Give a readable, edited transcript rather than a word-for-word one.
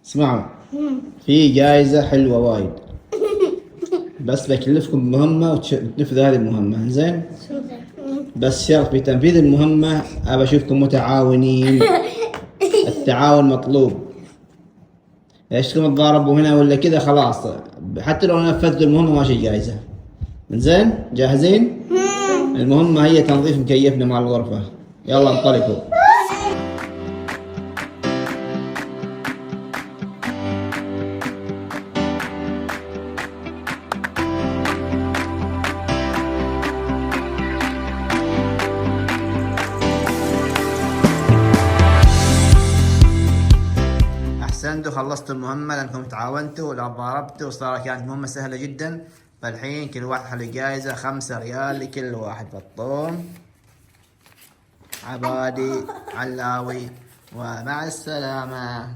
اسمعوا، في جائزة حلوة وايد، بس بكلفكم بمهمة وتنفذوا هذه المهمة. زين؟ بس شرط في تنفيذ المهمة أبى أشوفكم متعاونين. التعاون مطلوب. ايش تضاربوا هنا ولا كذا خلاص، حتى لو نفذتوا المهمة ماشي جائزة. زين؟ جاهزين؟ المهمة هي تنظيف مكيفنا مع الغرفة. يلا انطلقوا. احسنتوا، خلصتوا المهمة لانكم تعاونتوا ولا ضاربتوا وصار كانت مهمة سهلة جدا. فالحين كل واحد حل جائزة 5 ريال لكل واحد. بطوم، عبادي، علاوي، ومع السلامة.